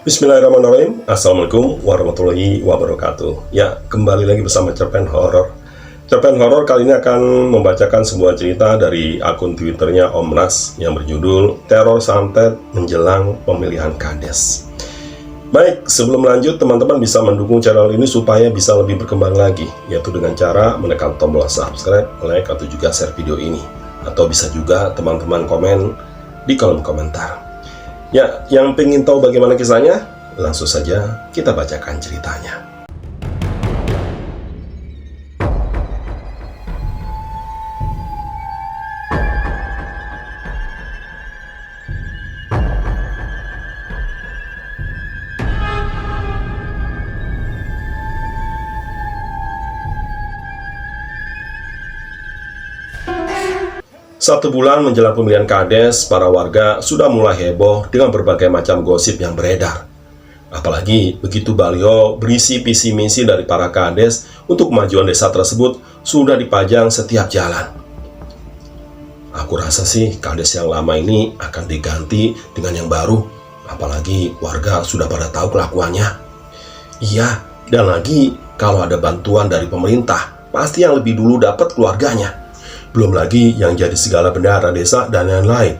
Bismillahirrahmanirrahim. Assalamualaikum warahmatullahi wabarakatuh. Ya, kembali lagi bersama Cerpen Horor. Cerpen Horor kali ini akan membacakan sebuah cerita dari akun Twitternya Om Nas yang berjudul Teror Santet Menjelang Pemilihan Kades. Baik, sebelum lanjut, teman-teman bisa mendukung channel ini supaya bisa lebih berkembang lagi, yaitu dengan cara menekan tombol subscribe, like, atau juga share video ini. Atau bisa juga teman-teman komen di kolom komentar. Ya, yang pengen tahu bagaimana kisahnya, langsung saja kita bacakan ceritanya. Satu bulan menjelang pemilihan Kades, para warga sudah mulai heboh dengan berbagai macam gosip yang beredar. Apalagi begitu baliho berisi visi misi dari para Kades untuk kemajuan desa tersebut sudah dipajang setiap jalan. Aku rasa sih Kades yang lama ini akan diganti dengan yang baru, apalagi warga sudah pada tahu kelakuannya. Iya, dan lagi kalau ada bantuan dari pemerintah, pasti yang lebih dulu dapat keluarganya. Belum lagi yang jadi segala bendahara desa dan lain-lain.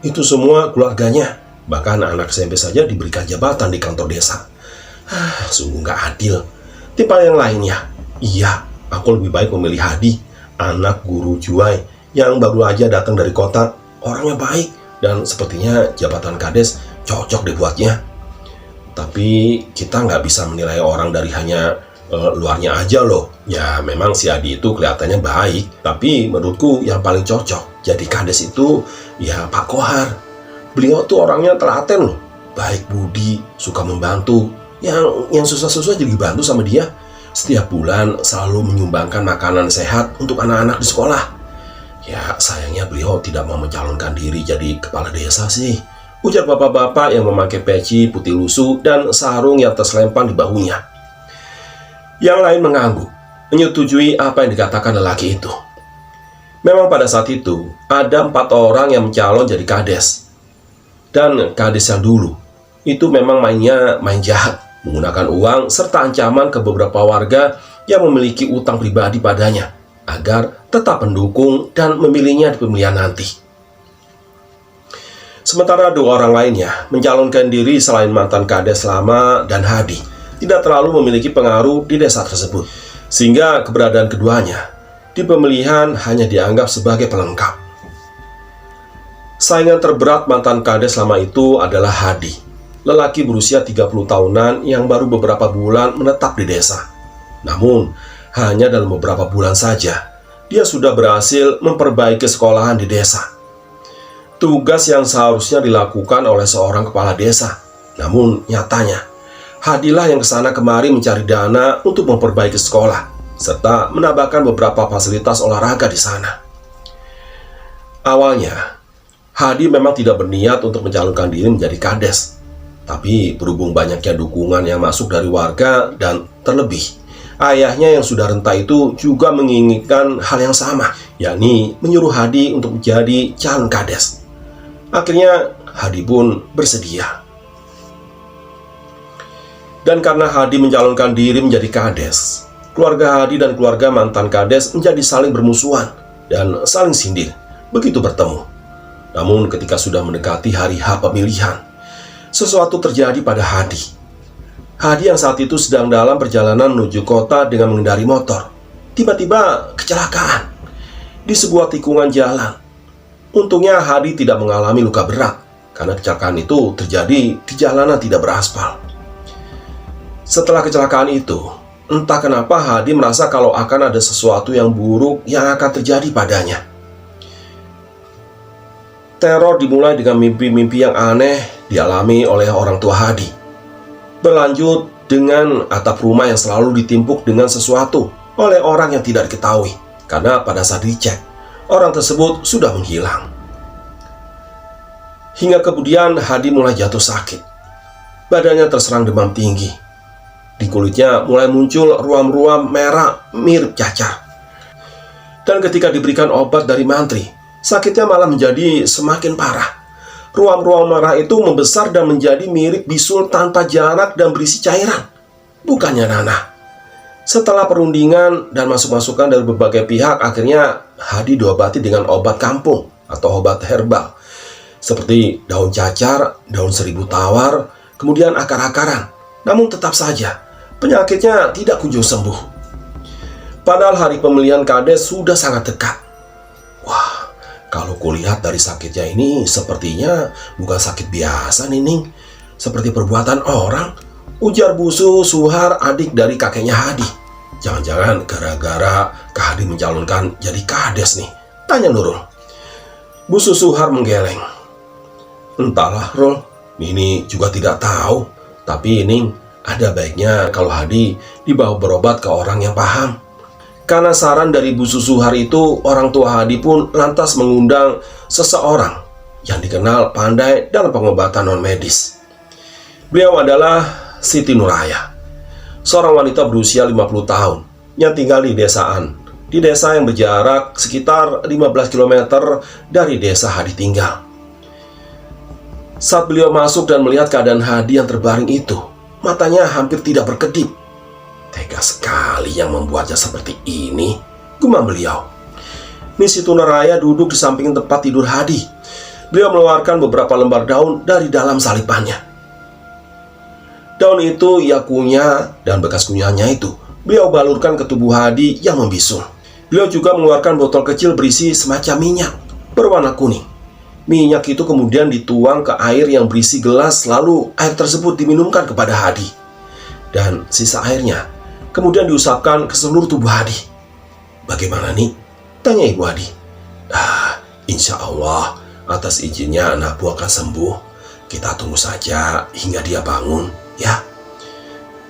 Itu semua keluarganya. Bahkan anak SMP saja diberikan jabatan di kantor desa. Sungguh nggak adil. Tipe yang lainnya, iya, aku lebih baik memilih Hadi, anak guru Juwai yang baru aja datang dari kota. Orangnya baik dan sepertinya jabatan Kades cocok dibuatnya. Tapi kita nggak bisa menilai orang dari hanya luarnya aja loh. Ya memang si Adi itu kelihatannya baik, tapi menurutku yang paling cocok jadi Kades itu ya Pak Kohar. Beliau tuh orangnya telaten loh, baik budi, suka membantu. Yang susah-susah jadi bantu sama dia. Setiap bulan selalu menyumbangkan makanan sehat untuk anak-anak di sekolah. Ya sayangnya beliau tidak mau mencalonkan diri jadi kepala desa sih, ujar bapak-bapak yang memakai peci putih lusuh dan sarung yang terselempang di bahunya. Yang lain mengangguk, menyetujui apa yang dikatakan lelaki itu. Memang pada saat itu, ada 4 orang yang mencalon jadi Kades. Dan Kades yang dulu, itu memang mainnya main jahat, menggunakan uang serta ancaman ke beberapa warga yang memiliki utang pribadi padanya, agar tetap mendukung dan memilihnya di pemilihan nanti. Sementara 2 orang lainnya mencalonkan diri selain mantan Kades lama dan Hadi, tidak terlalu memiliki pengaruh di desa tersebut, sehingga keberadaan keduanya di pemilihan hanya dianggap sebagai pelengkap. Saingan terberat mantan Kades lama itu adalah Hadi, lelaki berusia 30 tahunan yang baru beberapa bulan menetap di desa. Namun, hanya dalam beberapa bulan saja, dia sudah berhasil memperbaiki sekolahan di desa. Tugas yang seharusnya dilakukan oleh seorang kepala desa, namun nyatanya Hadilah yang kesana kemari mencari dana untuk memperbaiki sekolah, serta menambahkan beberapa fasilitas olahraga di sana. Awalnya, Hadi memang tidak berniat untuk mencalonkan diri menjadi Kades. Tapi berhubung banyaknya dukungan yang masuk dari warga dan terlebih, ayahnya yang sudah renta itu juga menginginkan hal yang sama, yakni menyuruh Hadi untuk menjadi calon Kades. Akhirnya, Hadi pun bersedia. Dan karena Hadi mencalonkan diri menjadi Kades, keluarga Hadi dan keluarga mantan Kades menjadi saling bermusuhan dan saling sindir begitu bertemu. Namun ketika sudah mendekati hari H pemilihan, sesuatu terjadi pada Hadi. Hadi yang saat itu sedang dalam perjalanan menuju kota dengan mengendari motor, tiba-tiba kecelakaan di sebuah tikungan jalan. Untungnya Hadi tidak mengalami luka berat, karena kecelakaan itu terjadi di jalanan tidak beraspal. Setelah kecelakaan itu, entah kenapa Hadi merasa kalau akan ada sesuatu yang buruk yang akan terjadi padanya. Teror dimulai dengan mimpi-mimpi yang aneh dialami oleh orang tua Hadi. Berlanjut dengan atap rumah yang selalu ditimpuk dengan sesuatu oleh orang yang tidak diketahui, karena pada saat dicek, orang tersebut sudah menghilang. Hingga kemudian Hadi mulai jatuh sakit. Badannya terserang demam tinggi. Di kulitnya mulai muncul ruam-ruam merah mirip cacar. Dan ketika diberikan obat dari mantri, sakitnya malah menjadi semakin parah. Ruam-ruam merah itu membesar dan menjadi mirip bisul tanpa jarak dan berisi cairan. Bukannya nanah. Setelah perundingan dan masuk-masukan dari berbagai pihak, akhirnya Hadi diobati dengan obat kampung atau obat herbal. Seperti daun cacar, daun seribu tawar, kemudian akar-akaran. Namun tetap saja, penyakitnya tidak kunjung sembuh. Padahal hari pemilihan kades sudah sangat dekat. Wah, kalau kulihat dari sakitnya ini sepertinya bukan sakit biasa, Nining. Seperti perbuatan orang, ujar Bu Suhar, adik dari kakeknya Hadi. Jangan-jangan gara-gara Kak Hadi mencalonkan jadi kades nih, tanya Nurul. Bu Suhar menggeleng. Entahlah, Rul, Nini juga tidak tahu. Tapi Ning, ada baiknya kalau Hadi dibawa berobat ke orang yang paham. Karena saran dari Bu Suhar itu, orang tua Hadi pun lantas mengundang seseorang yang dikenal pandai dalam pengobatan non-medis. Beliau adalah Siti Nuraya, seorang wanita berusia 50 tahun yang tinggal di desaan, di desa yang berjarak sekitar 15 km dari desa Hadi tinggal. Saat beliau masuk dan melihat keadaan Hadi yang terbaring itu, matanya hampir tidak berkedip. Tega sekali yang membuatnya seperti ini, gumam beliau. Miss Siti Nuraya duduk di samping tempat tidur Hadi. Beliau mengeluarkan beberapa lembar daun dari dalam salipannya. Daun itu ia kunyah, dan bekas kunyahnya itu beliau balurkan ke tubuh Hadi yang membisul. Beliau juga mengeluarkan botol kecil berisi semacam minyak berwarna kuning. Minyak itu kemudian dituang ke air yang berisi gelas, lalu air tersebut diminumkan kepada Hadi. Dan sisa airnya kemudian diusapkan ke seluruh tubuh Hadi. Bagaimana nih? Tanya Ibu Hadi. Insya Allah atas izinnya anakku akan sembuh. Kita tunggu saja hingga dia bangun, ya.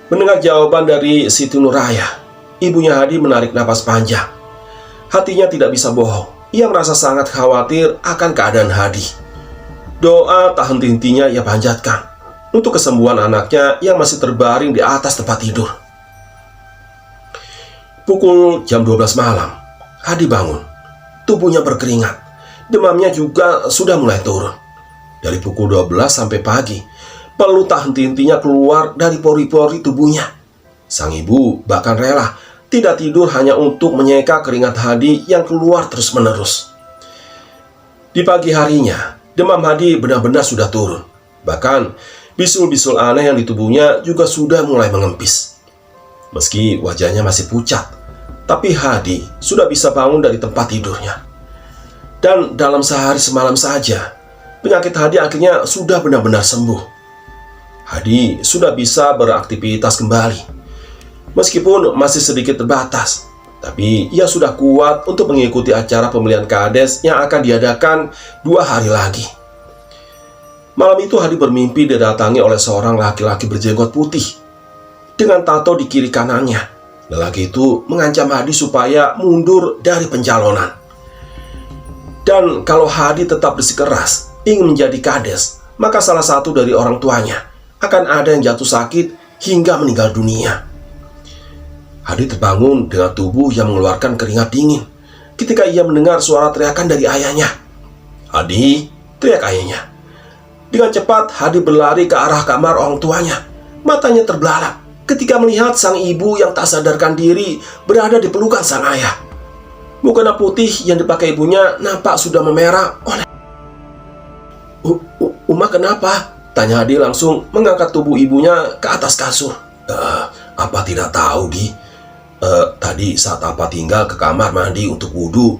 Mendengar jawaban dari Siti Nuraya, ibunya Hadi menarik napas panjang. Hatinya tidak bisa bohong. Ia merasa sangat khawatir akan keadaan Hadi. Doa tak henti-hentinya ia panjatkan untuk kesembuhan anaknya yang masih terbaring di atas tempat tidur. Pukul jam 12 malam, Hadi bangun. Tubuhnya berkeringat. Demamnya juga sudah mulai turun. Dari pukul 12 sampai pagi, peluh tak henti-hentinya keluar dari pori-pori tubuhnya. Sang ibu bahkan rela tidak tidur hanya untuk menyeka keringat Hadi yang keluar terus-menerus. Di pagi harinya, demam Hadi benar-benar sudah turun. Bahkan, bisul-bisul aneh yang di tubuhnya juga sudah mulai mengempis. Meski wajahnya masih pucat, tapi Hadi sudah bisa bangun dari tempat tidurnya. Dan dalam sehari semalam saja, penyakit Hadi akhirnya sudah benar-benar sembuh. Hadi sudah bisa beraktivitas kembali. Meskipun masih sedikit terbatas, tapi ia sudah kuat untuk mengikuti acara pemilihan kades yang akan diadakan 2 hari lagi. Malam itu Hadi bermimpi didatangi oleh seorang laki-laki berjenggot putih dengan tato di kiri kanannya. Lelaki itu mengancam Hadi supaya mundur dari pencalonan. Dan kalau Hadi tetap bersikeras ingin menjadi kades, maka salah satu dari orang tuanya akan ada yang jatuh sakit hingga meninggal dunia. Hadi terbangun dengan tubuh yang mengeluarkan keringat dingin ketika ia mendengar suara teriakan dari ayahnya. "Hadi!" teriak ayahnya. Dengan cepat Hadi berlari ke arah kamar orang tuanya. Matanya terbelalak ketika melihat sang ibu yang tak sadarkan diri berada di pelukan sang ayah. Mukena putih yang dipakai ibunya nampak sudah memerah oleh... Uma kenapa?" tanya Hadi langsung mengangkat tubuh ibunya ke atas kasur. Apa tidak tahu, Di? Tadi saat Apa tinggal ke kamar mandi untuk wudhu,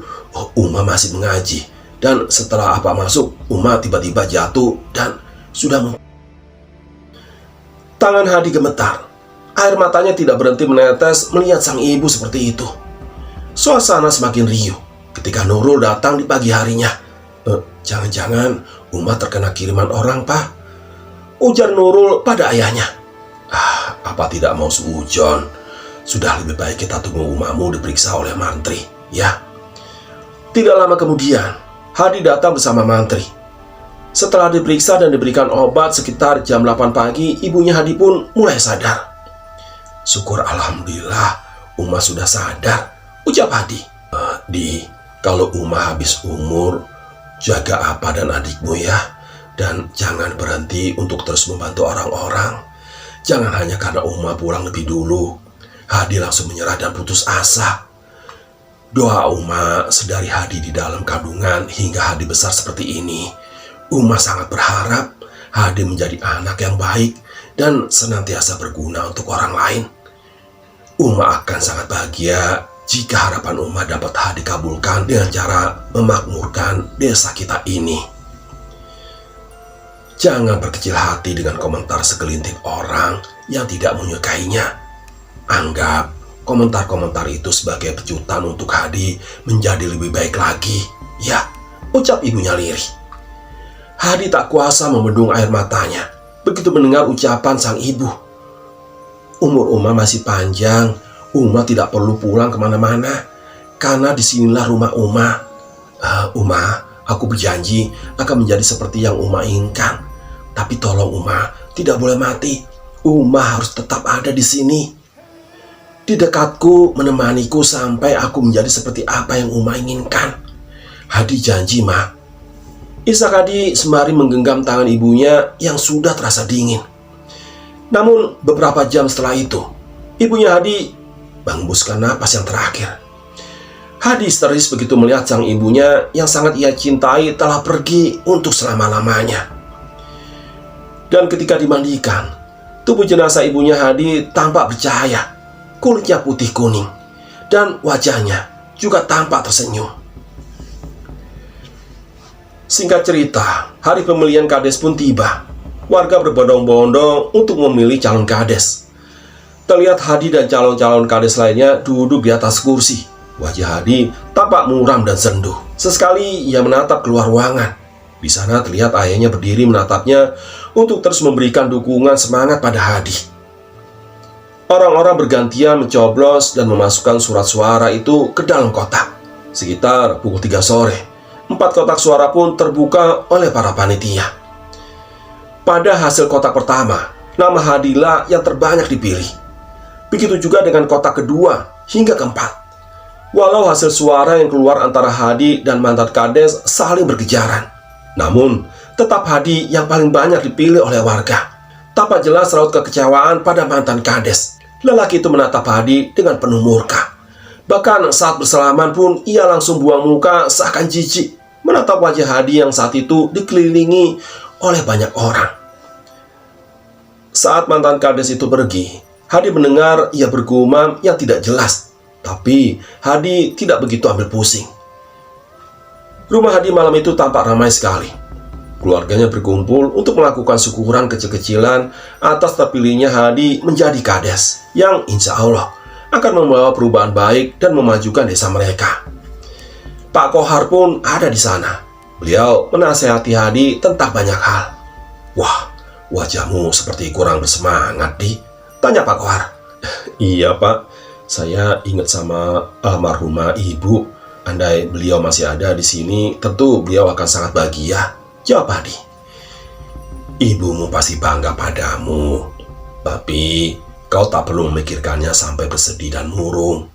Uma masih mengaji. Dan setelah Apa masuk, Uma tiba-tiba jatuh dan sudah Tangan Hadi gemetar. Air matanya tidak berhenti menetes melihat sang ibu seperti itu. Suasana semakin riuh ketika Nurul datang di pagi harinya. Jangan-jangan Uma terkena kiriman orang, Pak, ujar Nurul pada ayahnya. Apa tidak mau suujon? Sudah lebih baik kita tunggu Umamu diperiksa oleh mantri, ya. Tidak lama kemudian, Hadi datang bersama mantri. Setelah diperiksa dan diberikan obat sekitar jam 8 pagi, ibunya Hadi pun mulai sadar. Syukur Alhamdulillah, Uma sudah sadar, ucap Hadi. Di, kalau Uma habis umur, jaga Apa dan adikmu ya. Dan jangan berhenti untuk terus membantu orang-orang. Jangan hanya karena Uma pulang lebih dulu, Hadi langsung menyerah dan putus asa. Doa Uma sedari Hadi di dalam kandungan hingga Hadi besar seperti ini. Uma sangat berharap Hadi menjadi anak yang baik dan senantiasa berguna untuk orang lain. Uma akan sangat bahagia jika harapan Uma dapat Hadi kabulkan dengan cara memakmurkan desa kita ini. Jangan berkecil hati dengan komentar segelintir orang yang tidak menyukainya. Anggap komentar-komentar itu sebagai pecutan untuk Hadi menjadi lebih baik lagi. Ya, ucap ibunya lirih. Hadi tak kuasa membendung air matanya begitu mendengar ucapan sang ibu. Umur Uma masih panjang. Uma tidak perlu pulang kemana-mana karena disinilah rumah Uma. Uma, aku berjanji akan menjadi seperti yang Uma inginkan. Tapi tolong Uma, tidak boleh mati. Uma harus tetap ada di sini. Di dekatku, menemaniku sampai aku menjadi seperti apa yang Uma inginkan. Hadi janji, Ma. Ishak Hadi sembari menggenggam tangan ibunya yang sudah terasa dingin. Namun beberapa jam setelah itu, ibunya Hadi menghembuskan napas yang terakhir. Hadi histeris begitu melihat sang ibunya yang sangat ia cintai telah pergi untuk selama-lamanya. Dan ketika dimandikan, tubuh jenazah ibunya Hadi tampak bercahaya. Kulitnya putih kuning dan wajahnya juga tampak tersenyum. Singkat cerita, hari pemilihan kades pun tiba. Warga berbondong-bondong untuk memilih calon kades. Terlihat Hadi dan calon-calon kades lainnya duduk di atas kursi. Wajah Hadi tampak muram dan sendu. Sesekali ia menatap keluar ruangan. Di sana terlihat ayahnya berdiri menatapnya untuk terus memberikan dukungan semangat pada Hadi. Orang-orang bergantian mencoblos dan memasukkan surat suara itu ke dalam kotak. Sekitar pukul 3 sore, 4 kotak suara pun terbuka oleh para panitia. Pada hasil kotak pertama, nama Hadilah yang terbanyak dipilih. Begitu juga dengan kotak kedua hingga keempat. Walau hasil suara yang keluar antara Hadi dan mantan kades saling berkejaran, namun tetap Hadi yang paling banyak dipilih oleh warga. Tampak jelas raut kekecewaan pada mantan kades. Lelaki itu menatap Hadi dengan penuh murka. Bahkan saat bersalaman pun ia langsung buang muka seakan jijik menatap wajah Hadi yang saat itu dikelilingi oleh banyak orang. Saat mantan kades itu pergi, Hadi mendengar ia bergumam yang tidak jelas. Tapi Hadi tidak begitu ambil pusing. Rumah Hadi malam itu tampak ramai sekali. Keluarganya berkumpul untuk melakukan syukuran kecil-kecilan atas terpilihnya Hadi menjadi kades yang insya Allah akan membawa perubahan baik dan memajukan desa mereka. Pak Kohar pun ada di sana. Beliau menasehati Hadi tentang banyak hal. Wah, wajahmu seperti kurang bersemangat, Di. Tanya Pak Kohar. Iya, Pak. Saya ingat sama almarhumah ibu. Andai beliau masih ada di sini, tentu beliau akan sangat bahagia. Jawab Hadi. Ibumu pasti bangga padamu. Tapi kau tak perlu memikirkannya sampai bersedih dan murung.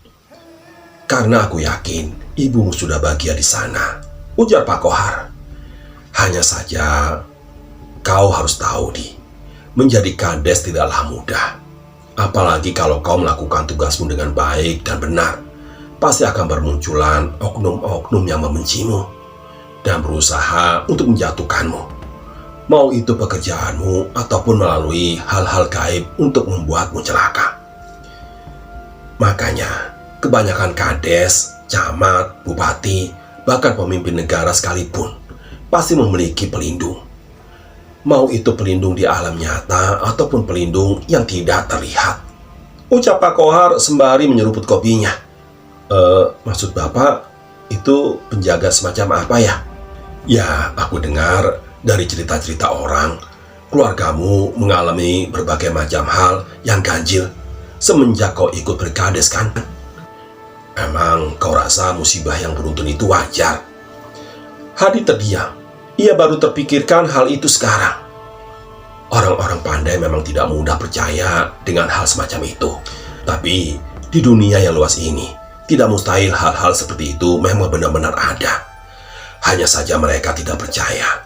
Karena aku yakin ibumu sudah bahagia di sana, ujar Pak Kohar. Hanya saja kau harus tahu, Di, menjadi kades tidaklah mudah. Apalagi kalau kau melakukan tugasmu dengan baik dan benar, pasti akan bermunculan oknum-oknum yang membencimu dan berusaha untuk menjatuhkanmu. Mau itu pekerjaanmu ataupun melalui hal-hal gaib untuk membuatmu celaka. Makanya, kebanyakan kades, camat, bupati, bahkan pemimpin negara sekalipun pasti memiliki pelindung. Mau itu pelindung di alam nyata ataupun pelindung yang tidak terlihat. Ucap Pak Kohar sembari menyeruput kopinya. Maksud Bapak itu penjaga semacam apa ya? Ya, aku dengar dari cerita-cerita orang, keluargamu mengalami berbagai macam hal yang ganjil semenjak kau ikut berkades, kan? Emang kau rasa musibah yang beruntun itu wajar? Hadi terdiam. Ia baru terpikirkan hal itu sekarang. Orang-orang pandai memang tidak mudah percaya dengan hal semacam itu. Tapi di dunia yang luas ini, tidak mustahil hal-hal seperti itu memang benar-benar ada. Hanya saja mereka tidak percaya.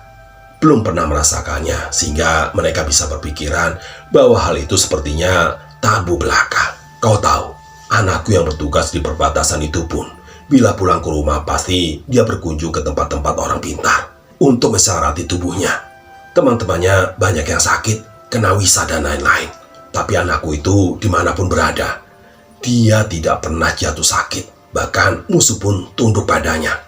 belum pernah merasakannya, sehingga mereka bisa berpikiran bahwa hal itu sepertinya tabu belaka. Kau tahu, anakku yang bertugas di perbatasan itu pun, bila pulang ke rumah pasti dia berkunjung ke tempat-tempat orang pintar untuk mensyarati tubuhnya. Teman-temannya banyak yang sakit, kena wisa dan lain-lain. Tapi anakku itu dimanapun berada, dia tidak pernah jatuh sakit, bahkan musuh pun tunduk padanya.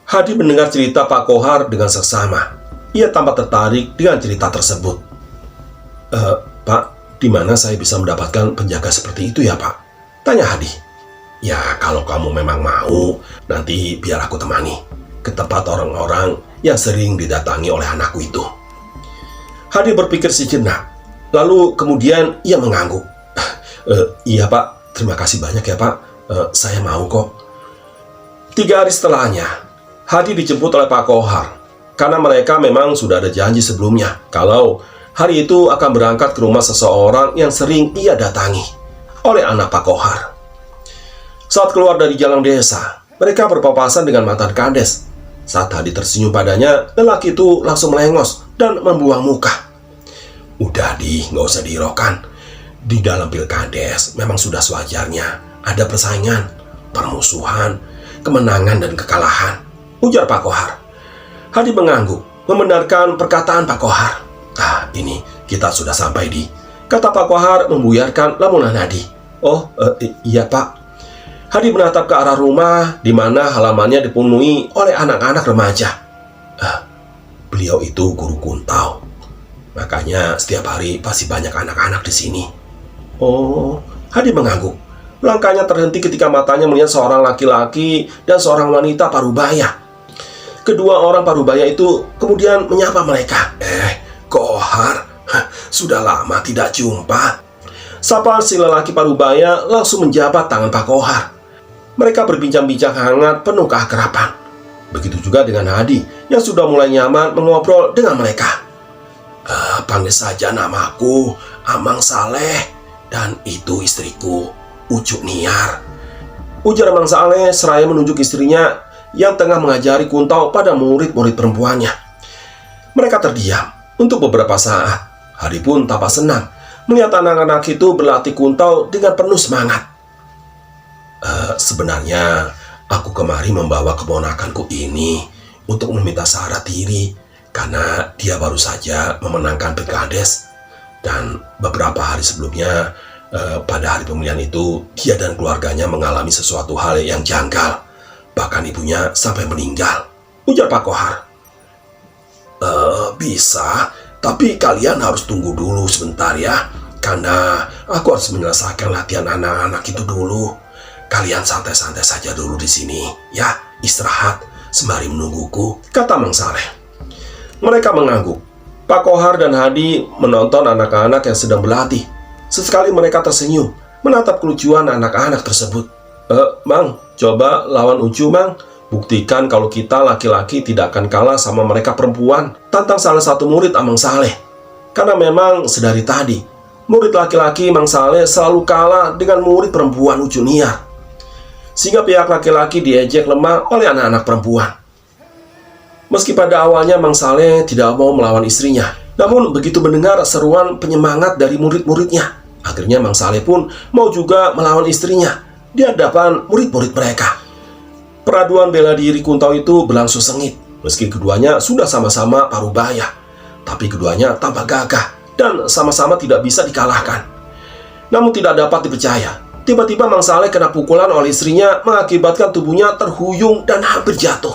Hadi mendengar cerita Pak Kohar dengan seksama. Ia tampak tertarik dengan cerita tersebut. Pak, di mana saya bisa mendapatkan penjaga seperti itu ya Pak? Tanya Hadi. Ya, kalau kamu memang mau, nanti biar aku temani ke tempat orang-orang yang sering didatangi oleh anakku itu. Hadi berpikir sejenak, lalu kemudian ia mengangguk. Iya Pak, terima kasih banyak ya Pak, saya mau kok. 3 hari setelahnya, Hadi dijemput oleh Pak Kohar, karena mereka memang sudah ada janji sebelumnya kalau hari itu akan berangkat ke rumah seseorang yang sering ia datangi, oleh anak Pak Kohar. Saat keluar dari jalan desa, mereka berpapasan dengan mantan kades. Saat Hadi tersenyum padanya, lelaki itu langsung melengos dan membuang muka. Udah nggak usah dihiraukan. Di dalam pilkades memang sudah sewajarnya ada persaingan, permusuhan, kemenangan dan kekalahan, ujar Pak Kohar. Hadi mengangguk, membenarkan perkataan Pak Kohar. Ini kita sudah sampai di, kata Pak Kohar membuyarkan lamunan Hadi. Iya Pak. Hadi menatap ke arah rumah di mana halamannya dipenuhi oleh anak-anak remaja. Beliau itu guru kuntau, makanya setiap hari pasti banyak anak-anak di sini. Oh, Hadi mengangguk. Langkahnya terhenti ketika matanya melihat seorang laki-laki dan seorang wanita parubaya. Kedua orang parubaya itu kemudian menyapa mereka. Kohar, sudah lama tidak jumpa. Sapaan si lelaki parubaya langsung menjabat tangan Pak Kohar. Mereka berbincang-bincang hangat penuh keakraban. Begitu juga dengan Hadi yang sudah mulai nyaman mengobrol dengan mereka. Panggil saja namaku Amang Saleh, dan itu istriku Ucuk Niar, ujar Amang Saleh seraya menunjuk istrinya yang tengah mengajari kuntau pada murid-murid perempuannya. Mereka terdiam untuk beberapa saat. Hadi pun tampak senang melihat anak-anak itu berlatih kuntau dengan penuh semangat. Sebenarnya aku kemari membawa keponakanku ini untuk meminta syarat diri, karena dia baru saja memenangkan pilkades. Dan beberapa hari sebelumnya, pada hari pemilihan itu, dia dan keluarganya mengalami sesuatu hal yang janggal. Bahkan ibunya sampai meninggal, ujar Pak Kohar. Bisa, tapi kalian harus tunggu dulu sebentar ya, karena aku harus menyelesaikan latihan anak-anak itu dulu. Kalian santai-santai saja dulu di sini, ya, istirahat sembari menungguku, kata Mang Saleh. Mereka mengangguk. Pak Kohar dan Hadi menonton anak-anak yang sedang berlatih. Sesekali mereka tersenyum menatap kelucuan anak-anak tersebut. Mang, coba lawan Ucu, Mang. Buktikan kalau kita laki-laki tidak akan kalah sama mereka perempuan, tantang salah satu murid Amang Saleh. Karena memang sedari tadi, murid laki-laki Mang Saleh selalu kalah dengan murid perempuan Ucu Niar, sehingga pihak laki-laki diejek lemah oleh anak-anak perempuan. Meski pada awalnya Mang Saleh tidak mau melawan istrinya, namun begitu mendengar seruan penyemangat dari murid-muridnya, akhirnya Mang Saleh pun mau juga melawan istrinya di hadapan murid-murid mereka. Peraduan bela diri kuntau itu berlangsung sengit. Meski keduanya sudah sama-sama parubaya, tapi keduanya tampak gagah dan sama-sama tidak bisa dikalahkan. Namun tidak dapat dipercaya, tiba-tiba Mang Saleh kena pukulan oleh istrinya, mengakibatkan tubuhnya terhuyung dan hampir jatuh.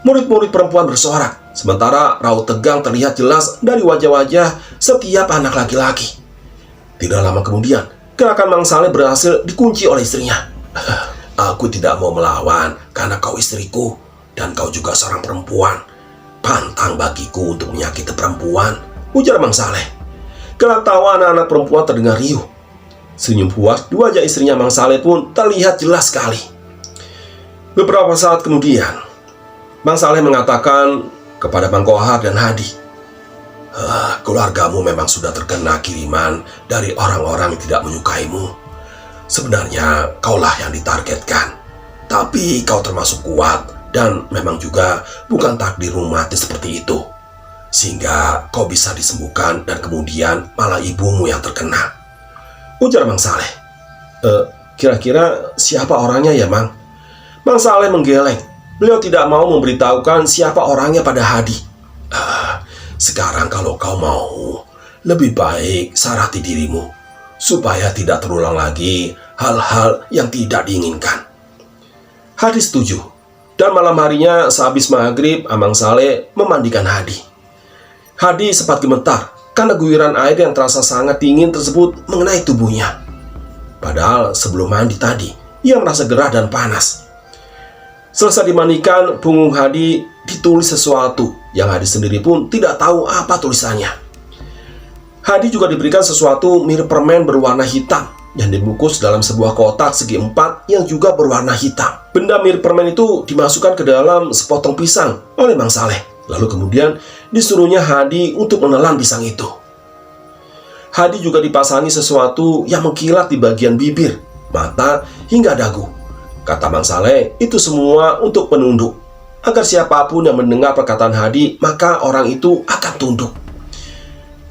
Murid-murid perempuan bersorak, sementara raut tegang terlihat jelas dari wajah-wajah setiap anak laki-laki. Tidak lama kemudian, gerakan Mang Saleh berhasil dikunci oleh istrinya. Aku tidak mau melawan karena kau istriku dan kau juga seorang perempuan. Pantang bagiku untuk menyakiti perempuan, ujar Mang Saleh. Gelak tawa anak-anak perempuan terdengar riuh. Senyum puas di wajah istrinya Mang Saleh pun terlihat jelas sekali. Beberapa saat kemudian, Mang Saleh mengatakan kepada Mang Kohar dan Hadi, keluargamu memang sudah terkena kiriman dari orang-orang yang tidak menyukaimu. Sebenarnya kaulah yang ditargetkan, tapi kau termasuk kuat dan memang juga bukan takdirmu mati seperti itu. sehingga kau bisa disembuhkan dan kemudian malah ibumu yang terkena. Ujar Mang Saleh. Kira-kira siapa orangnya ya, Mang? Mang Saleh menggeleng. Beliau tidak mau memberitahukan siapa orangnya pada Hadi. Sekarang kalau kau mau, lebih baik sarati dirimu, supaya tidak terulang lagi hal-hal yang tidak diinginkan. Hadi setuju, dan malam harinya sehabis maghrib, Mang Saleh memandikan Hadi. Hadi sempat gemetar karena guyuran air yang terasa sangat dingin tersebut mengenai tubuhnya. Padahal sebelum mandi tadi, ia merasa gerah dan panas. Selesai dimandikan, punggung Hadi ditulis sesuatu yang Hadi sendiri pun tidak tahu apa tulisannya. Hadi juga diberikan sesuatu mirip permen berwarna hitam yang dibungkus dalam sebuah kotak segi empat yang juga berwarna hitam. Benda mirip permen itu dimasukkan ke dalam sepotong pisang oleh Mang Saleh. Lalu kemudian disuruhnya Hadi untuk menelan pisang itu. Hadi juga dipasangi sesuatu yang mengkilat di bagian bibir, mata, hingga dagu. Kata Mang Saleh, itu semua untuk penunduk, agar siapapun yang mendengar perkataan Hadi, maka orang itu akan tunduk.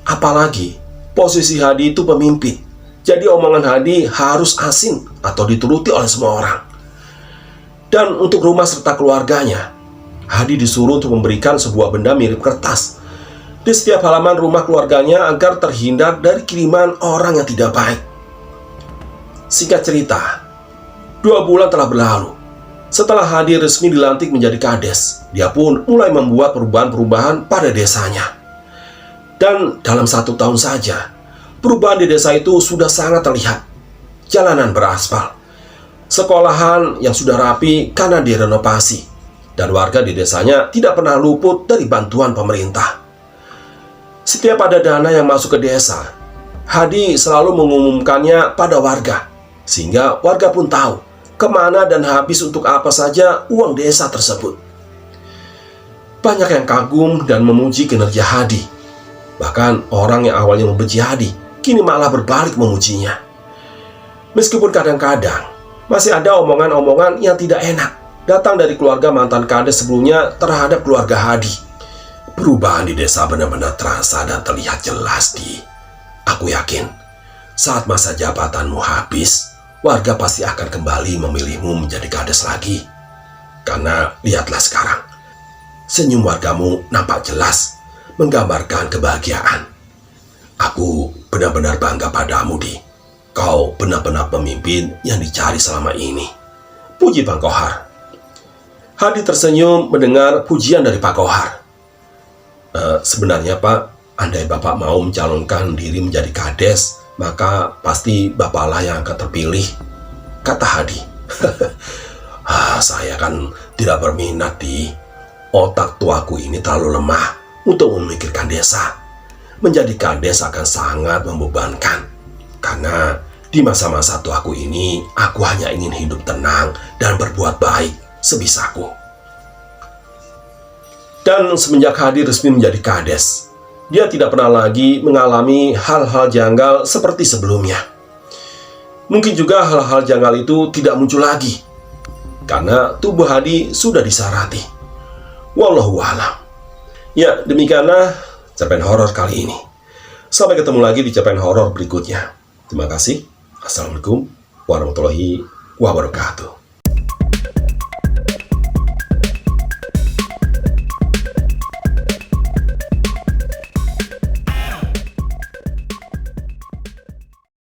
Apalagi posisi Hadi itu pemimpin, jadi omongan Hadi harus asin atau dituruti oleh semua orang. Dan untuk rumah serta keluarganya, Hadi disuruh untuk memberikan sebuah benda mirip kertas di setiap halaman rumah keluarganya agar terhindar dari kiriman orang yang tidak baik. Singkat cerita, 2 bulan telah berlalu. Setelah Hadi resmi dilantik menjadi kades, dia pun mulai membuat perubahan-perubahan pada desanya. Dan dalam 1 tahun saja, perubahan di desa itu sudah sangat terlihat. Jalanan beraspal, sekolahan yang sudah rapi karena direnovasi, dan warga di desanya tidak pernah luput dari bantuan pemerintah. Setiap ada dana yang masuk ke desa, Hadi selalu mengumumkannya pada warga, sehingga warga pun tahu kemana dan habis untuk apa saja uang desa tersebut. Banyak yang kagum dan memuji kinerja Hadi. Bahkan orang yang awalnya membenci Hadi kini malah berbalik memujinya. Meskipun kadang-kadang masih ada omongan-omongan yang tidak enak datang dari keluarga mantan kades sebelumnya terhadap keluarga Hadi. Perubahan di desa benar-benar terasa dan terlihat jelas, Di. Aku yakin saat masa jabatanmu habis, warga pasti akan kembali memilihmu menjadi kades lagi. Karena lihatlah sekarang, senyum wargamu nampak jelas menggambarkan kebahagiaan. Aku benar-benar bangga padamu, Di. Kau benar-benar pemimpin yang dicari selama ini. Puji Pak Kohar. Hadi tersenyum mendengar pujian dari Pak Kohar. Sebenarnya Pak, andai Bapak mau mencalonkan diri menjadi kades, maka pasti Bapaklah yang akan terpilih, kata Hadi. Saya kan tidak berminat, Di. Otak tuaku ini terlalu lemah untuk memikirkan desa. Menjadi kades akan sangat membebankan. Karena di masa-masa tuaku ini, aku hanya ingin hidup tenang dan berbuat baik sebisaku. Dan semenjak Hadi resmi menjadi kades, dia tidak pernah lagi mengalami hal-hal janggal seperti sebelumnya. Mungkin juga hal-hal janggal itu tidak muncul lagi, karena tubuh Hadi sudah disarati. Wallahu a'lam. Ya, demikianlah cerpen horor kali ini. Sampai ketemu lagi di cerpen horor berikutnya. Terima kasih. Assalamualaikum warahmatullahi wabarakatuh.